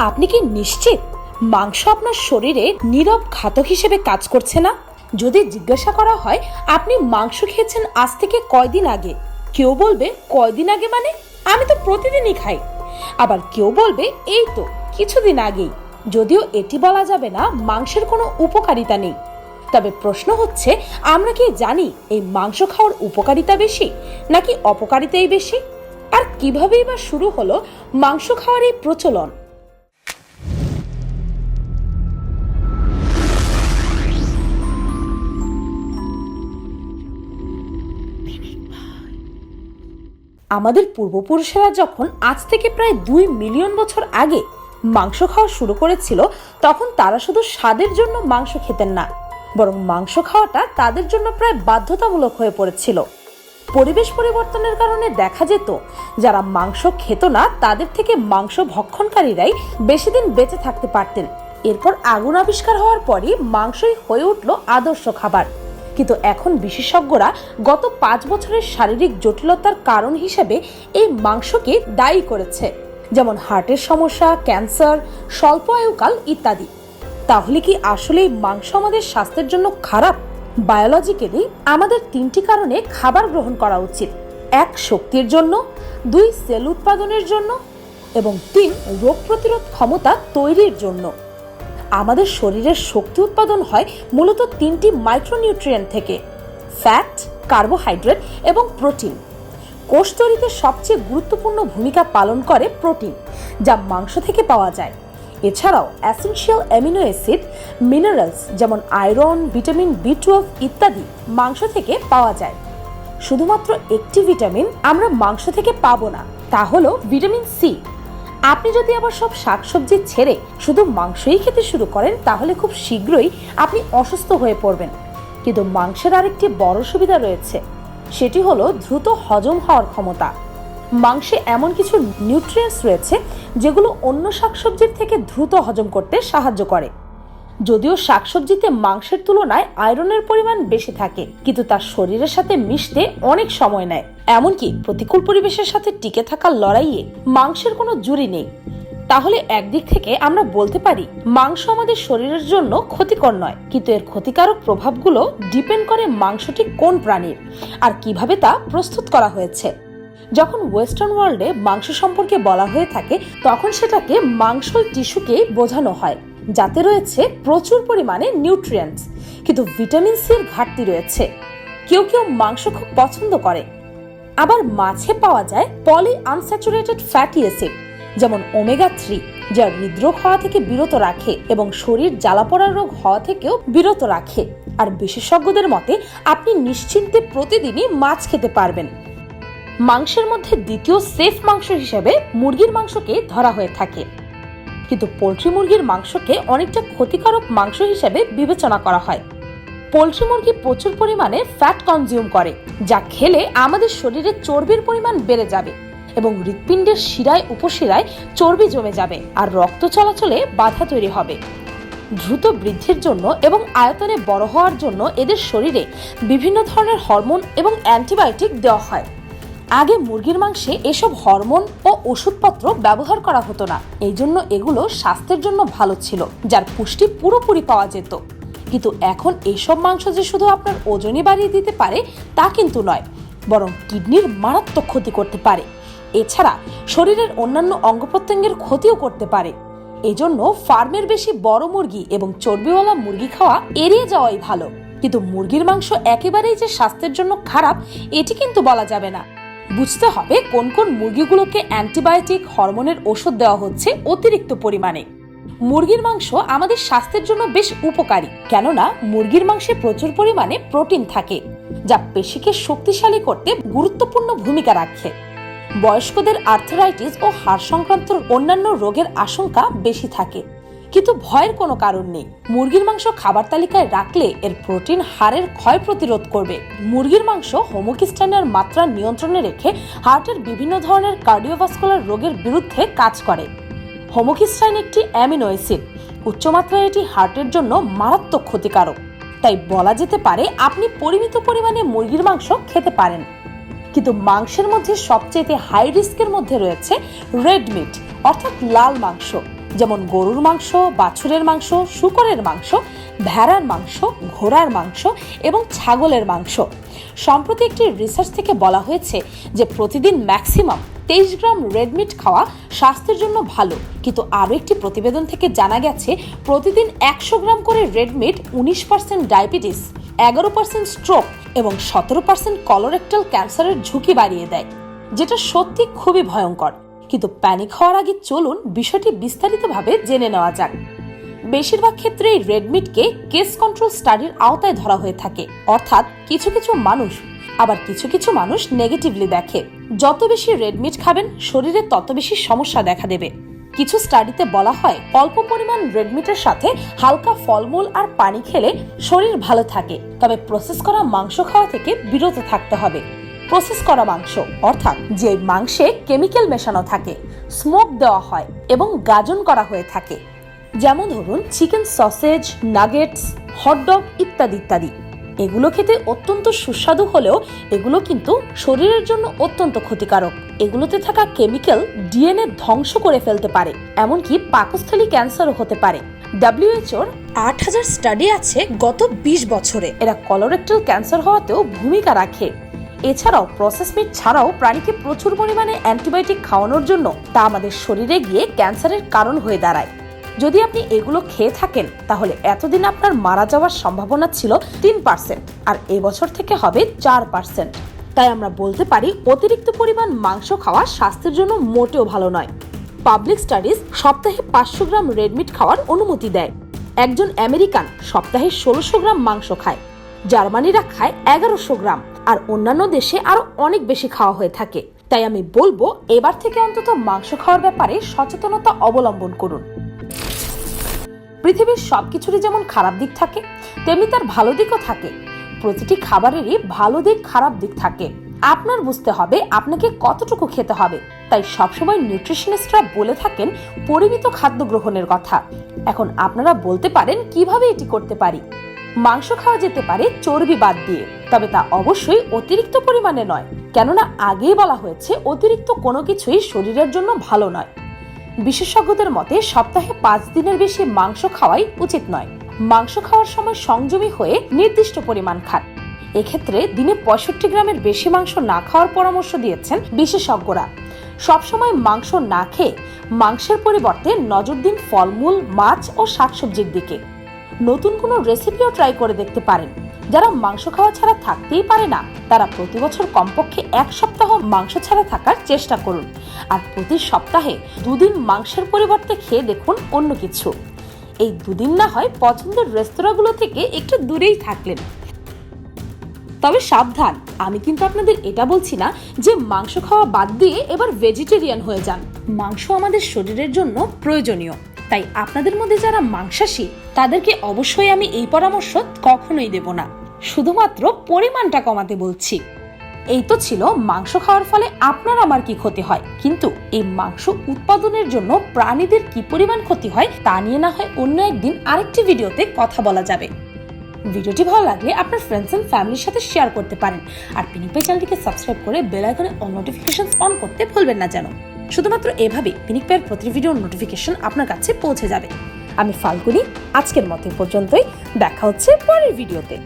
আপনি কি নিশ্চিত মাংস আপনার শরীরে নীরব ঘাতক হিসেবে কাজ করছে না? যদি জিজ্ঞাসা করা হয় আপনি মাংস খেয়েছেন আজ থেকে কয়দিন আগে, কেউ বলবে কয়দিন আগে মানে আমি তো প্রতিদিনই খাই। আবার কেউ বলবে এই তো কিছুদিন আগেই। যদিও এটি বলা যাবে না মাংসের কোনো উপকারিতা নেই, তবে প্রশ্ন হচ্ছে আমরা কি জানি এই মাংস খাওয়ার উপকারিতা বেশি নাকি অপকারিতাই বেশি? আর কিভাবেই বা শুরু হলো মাংস খাওয়ার এই প্রচলন? আমাদের পূর্বপুরুষেরা যখন আজ থেকে প্রায় 2 মিলিয়ন বছর আগে মাংস খাওয়া শুরু করেছিল, তখন তারা শুধু স্বাদের জন্য মাংস খেতেন না, বরং মাংস খাওয়াটা তাদের জন্য প্রায় বাধ্যতামূলক হয়ে পড়েছিল। পরিবেশ পরিবর্তনের কারণে দেখা যেত যারা মাংস খেত না তাদের থেকে মাংস ভক্ষণকারীরাই বেশি দিন বেঁচে থাকতে পারতেন। এরপর আগুন আবিষ্কার হওয়ার পরই মাংসই হয়ে উঠল আদর্শ খাবার। কিন্তু এখন বিশেষজ্ঞরা গত 5 বছরের শারীরিক জটিলতার কারণ হিসেবে এই মাংসকে দায়ী করেছে, যেমন হার্টের সমস্যা, ক্যান্সার, স্বল্প আয়ুকাল ইত্যাদি। তাহলে কি আসলে মাংস আমাদের স্বাস্থ্যের জন্য খারাপ? বায়োলজিক্যালি আমাদের 3টি কারণে খাবার গ্রহণ করা উচিত: 1 শক্তির জন্য, 2 সেল উৎপাদনের জন্য এবং 3 রোগ প্রতিরোধ ক্ষমতা তৈরির জন্য। আমাদের শরীরের শক্তি উৎপাদন হয় মূলত 3টি মাইক্রোনিউট্রিয়েন্ট থেকে: ফ্যাট, কার্বোহাইড্রেট এবং প্রোটিন। কোষ তৈরিতে সবচেয়ে গুরুত্বপূর্ণ ভূমিকা পালন করে প্রোটিন, যা মাংস থেকে পাওয়া যায়। এছাড়াও এসেনশিয়াল অ্যামিনো অ্যাসিড, মিনারেলস যেমন আয়রন, ভিটামিন B12 ইত্যাদি মাংস থেকে পাওয়া যায়। শুধুমাত্র একটি ভিটামিন আমরা মাংস থেকে পাবো না, তা হলো ভিটামিন সি। আপনি যদি আবার সব শাকসবজি ছেড়ে শুধু মাংসই খেতে শুরু করেন, তাহলে খুব শীঘ্রই আপনি অসুস্থ হয়ে পড়বেন। কিন্তু মাংসের আরেকটি বড় সুবিধা রয়েছে, সেটি হলো দ্রুত হজম হওয়ার ক্ষমতা। মাংসে এমন কিছু নিউট্রিয়েন্টস রয়েছে যেগুলো অন্য শাকসবজির থেকে দ্রুত হজম করতে সাহায্য করে। যদিও শাকসবজিতে মাংসের তুলনায় আয়রনের পরিমাণ বেশি থাকে, কিন্তু তার শরীরের সাথে মিশতে অনেক সময় নেয়। এমনকি প্রতিকূল পরিবেশের সাথে টিকে থাকার লড়াইয়ে মাংসের কোনো জুড়ি নেই। তাহলে একদিক থেকে আমরা বলতে পারি মাংস আমাদের শরীরের জন্য ক্ষতিকর নয়, কিন্তু এর ক্ষতিকারক প্রভাবগুলো ডিপেন্ড করে মাংসটি কোন প্রাণীর আর কিভাবে তা প্রস্তুত করা হয়েছে। যখন ওয়েস্টার্ন ওয়ার্ল্ডে মাংস সম্পর্কে বলা হয়ে থাকে, তখন সেটাকে মাংসল টিস্যুকে বোঝানো হয়, যাতে রয়েছে প্রচুর পরিমাণে নিউট্রিয়েন্টস, কিন্তু ভিটামিন সির ঘাটতি রয়েছে। কেউ কেউ মাংস খুব পছন্দ করে। আবার মাছে পাওয়া যায় পলি আনস্যাচুরেটেড ফ্যাটি অ্যাসিড, যেমন ওমেগা 3, যা হৃদরোগ হওয়া থেকে বিরত রাখে এবং শরীর জ্বালাপোড়ার রোগ হওয়া থেকেও বিরত রাখে। আর বিশেষজ্ঞদের মতে আপনি নিশ্চিন্তে প্রতিদিনই মাছ খেতে পারবেন। মাংসের মধ্যে দ্বিতীয় সেফ মাংস হিসেবে মুরগির মাংসকে ধরা হয়ে থাকে, কিন্তু পোল্ট্রি মুরগির মাংসকে অনেকটা ক্ষতিকারক মাংস হিসেবে বিবেচনা করা হয়। পোল্ট্রি মুরগি প্রচুর পরিমাণে ফ্যাট কনজিউম করে, যা খেলে আমাদের শরীরে চর্বির পরিমাণ বেড়ে যাবে এবং হৃৎপিণ্ডের শিরায় উপশিরায় চর্বি জমে যাবে আর রক্ত চলাচলে বাধা তৈরি হবে। দ্রুত বৃদ্ধির জন্য এবং আয়তনে বড় হওয়ার জন্য এদের শরীরে বিভিন্ন ধরনের হরমোন এবং অ্যান্টিবায়োটিক দেওয়া হয়। আগে মুরগির মাংসে এসব হরমোন ও ওষুধপত্র ব্যবহার করা হতো না, এই জন্য এগুলো স্বাস্থ্যের জন্য ভালো ছিল, যার পুষ্টি পুরোপুরি পাওয়া যেত। কিন্তু এখন এসব মাংস যে শুধু আপনার ওজনই বাড়িয়ে দিতে পারে তা কিন্তু নয়, বরং কিডনির মারাত্মক ক্ষতি করতে পারে। এছাড়া শরীরের অন্যান্য অঙ্গ প্রত্যঙ্গের ক্ষতিও করতে পারে। এজন্য ফার্মের বেশি বড় মুরগি এবং চর্বিওয়ালা মুরগি খাওয়া এড়িয়ে যাওয়াই ভালো। কিন্তু মুরগির মাংস একেবারেই যে স্বাস্থ্যের জন্য খারাপ এটি কিন্তু বলা যাবে না। বুঝতে হবে কোন কোন মুরগিগুলোকে অ্যান্টিবায়োটিক, হরমোনের ওষুধ দেওয়া হচ্ছে অতিরিক্ত পরিমাণে। মুরগির মাংস আমাদের স্বাস্থ্যের জন্য বেশ উপকারী, কেননা মুরগির মাংসে প্রচুর পরিমাণে প্রোটিন থাকে, যা পেশিকে শক্তিশালী করতে গুরুত্বপূর্ণ ভূমিকা রাখে। বয়স্কদের আর্থারাইটিস ও হাড় সংক্রান্ত অন্যান্য রোগের আশঙ্কা বেশি থাকে, কিন্তু ভয়ের কোনো কারণ নেই। মুরগির মাংস খাবার তালিকায় রাখলে এর প্রোটিন হাড়ের ক্ষয় প্রতিরোধ করবে। মুরগির মাংস হোমোকিস্টাইনের মাত্রা নিয়ন্ত্রণে রেখে হার্টের বিভিন্ন ধরনের কার্ডিওভাস্কুলার রোগের বিরুদ্ধে কাজ করে। হোমোকিস্টাইন একটি অ্যামিনো অ্যাসিড, উচ্চমাত্রায় এটি হার্টের জন্য মারাত্মক ক্ষতিকারক। তাই বলা যেতে পারে আপনি পরিমিত পরিমাণে মুরগির মাংস খেতে পারেন। কিন্তু মাংসের মধ্যে সবচেয়ে হাই রিস্কের মধ্যে রয়েছে রেড মিট অর্থাৎ লাল মাংস, যেমন গরুর মাংস, বাছুরের মাংস, শূকরের মাংস, ভেড়ার মাংস, ঘোড়ার মাংস এবং ছাগলের মাংস। সম্প্রতি একটি রিসার্চ থেকে বলা হয়েছে যে প্রতিদিন ম্যাক্সিমাম 23 গ্রাম রেড মিট খাওয়া স্বাস্থ্যের জন্য ভালো, কিন্তু আরও একটি প্রতিবেদন থেকে জানা গেছে প্রতিদিন 100 গ্রাম করে রেড মিট 19% ডায়াবেটিস, 11% স্ট্রোক এবং 17% কলোরেক্টাল ক্যান্সারের ঝুঁকি বাড়িয়ে দেয়, যেটা সত্যি খুবই ভয়ঙ্কর। কিন্তু প্যানিক হওয়ার আগে চলুন বিষয়টি বিস্তারিতভাবে জেনে নেওয়া যাক। বেশিরভাগ ক্ষেত্রেই রেড মিটকে কেস কন্ট্রোল স্টাডির আওতায় ধরা হয়ে থাকে, অর্থাৎ কিছু কিছু মানুষ নেগেটিভলি দেখে। যত বেশি রেড মিট খাবেন শরীরে তত বেশি সমস্যা দেখা দেবে। কিছু স্টাডিতে বলা হয় অল্প পরিমাণ রেড মিটের সাথে হালকা ফলমূল আর পানি খেলে শরীর ভালো থাকে, তবে প্রসেস করা মাংস খাওয়া থেকে বিরত থাকতে হবে। প্রসেস করা মাংস অর্থাৎ যে মাংসে কেমিক্যাল মেশানো থাকে, স্মোক দেওয়া হয় এবং গাজন করা হয়ে থাকে, যেমন ধরুন চিকেন সসেজ, নাগেটস, হটডগ ইত্যাদি ইত্যাদি। এগুলো খেতে অত্যন্ত সুস্বাদু হলেও এগুলো কিন্তু শরীরের জন্য অত্যন্ত ক্ষতিকারক। এগুলোতে থাকা কেমিক্যাল ডিএনএ ধ্বংস করে ফেলতে পারে, এমনকি পাকস্থলী ক্যান্সারও হতে পারে। WHO-র 8000 স্টাডি আছে গত 20 বছরে, এরা কলোরেক্টাল ক্যান্সার হওয়াতেও ভূমিকা রাখে। এছাড়াও প্রসেস মিট ছাড়াও প্রাণীকে প্রচুর পরিমাণে অ্যান্টিবায়োটিক খাওয়ানোর জন্য তা আমাদের শরীরে গিয়ে ক্যান্সারের কারণ হয়ে দাঁড়ায়। যদি আপনি এগুলো খেয়ে থাকেন তাহলে এতদিন আপনার মারা যাওয়ার সম্ভাবনা ছিল 3% আর এবছর থেকে হবে 4%। তাই আমরা বলতে পারি অতিরিক্ত পরিমাণ মাংস খাওয়া স্বাস্থ্যের জন্য মোটেও ভালো নয়। পাবলিক স্টাডিজ সপ্তাহে 500 গ্রাম রেড মিট খাওয়ার অনুমতি দেয়। একজন আমেরিকান সপ্তাহে 1600 গ্রাম মাংস খায়, জার্মানিরা খায় 1100 গ্রাম, আর অন্যান্য দেশে আরো অনেক বেশি খাওয়া হয়ে থাকে। তাই আমি বলবো এবার থেকে অন্তত মাংস খাওয়ার ব্যাপারে সচেতনতা অবলম্বন করুন। পৃথিবীর সবকিছুরই যেমন খারাপ দিক থাকে তেমনি তার ভালো দিকও থাকে। প্রতিটি খাবারেরই ভালো দিক খারাপ দিক থাকে। আপনার বুঝতে হবে আপনাকে কতটুকু খেতে হবে। তাই সবসময় নিউট্রিশনিস্টরা বলে থাকেন পরিমিত খাদ্য গ্রহণের কথা। এখন আপনারা বলতে পারেন কিভাবে এটি করতে পারি। মাংস খাওয়া যেতে পারে চর্বি বাদ দিয়ে, তবে তা অবশ্যই অতিরিক্ত পরিমাণে নয়, কেননা আগেই বলা হয়েছে অতিরিক্ত কোনো কিছুই শরীরের জন্য ভালো নয়। বিশেষজ্ঞদের মতে সপ্তাহে 5 দিনের বেশি মাংস খাওয়াই উচিত নয়। মাংস খাওয়ার সময় সংযমী হয়ে নির্দিষ্ট পরিমাণ খান। এক্ষেত্রে দিনে 65 গ্রামের বেশি মাংস না খাওয়ার পরামর্শ দিয়েছেন বিশেষজ্ঞরা। সবসময় মাংস না খেয়ে মাংসের পরিবর্তে নজর দিন ফলমূল, মাছ ও শাকসবজির দিকে। নতুন কোনো রেসিপিও ট্রাই করে দেখতে পারেন। যারা মাংস খাওয়া ছাড়া থাকতেই পারে না তারা প্রতি বছর কমপক্ষে 1 সপ্তাহ মাংস ছাড়া থাকার চেষ্টা করুন, আর প্রতি সপ্তাহে 2 দিন মাংসের পরিবর্তে খেয়ে দেখুন অন্য কিছু। এই 2 দিন না হয় পছন্দের রেস্তোরাঁগুলো থেকে একটু দূরেই থাকলেন। তবে সাবধান, আমি কিন্তু আপনাদের এটা বলছি না যে মাংস খাওয়া বাদ দিয়ে এবার ভেজিটেরিয়ান হয়ে যান। মাংস আমাদের শরীরের জন্য প্রয়োজনীয়, তাই আপনাদের মধ্যে যারা মাংসাশী তাদেরকে অবশ্যই আমি এই পরামর্শ কখনোই দেব না। শুধুমাত্র পরিমাণটা কমাতে বলছি। এই তো ছিল মাংস খাওয়ার ফলে আপনার আমার কি ক্ষতি হয়, কিন্তু এই মাংস উৎপাদনের জন্য প্রাণীদের কি পরিমাণ ক্ষতি হয় তা নিয়ে না হয় অন্য একদিন আরেকটি ভিডিওতে কথা বলা যাবে। ভিডিওটি ভালো লাগলে আপনার ফ্রেন্ডস এন্ড ফ্যামিলির সাথে শেয়ার করতে পারেন, আর পিনিক পাই চ্যানেলটিকে সাবস্ক্রাইব করে বেল আইকনে অল নোটিফিকেশনস অন করতে ভুলবেন না যেন। শুধুমাত্র এভাবে পিনিক পাইয়ের প্রতি ভিডিওর নোটিফিকেশন আপনার কাছে পৌঁছে যাবে। আমি ফাল্গুনি, আজকের মতো পর্যন্তই। দেখা হচ্ছে পরের ভিডিওতে।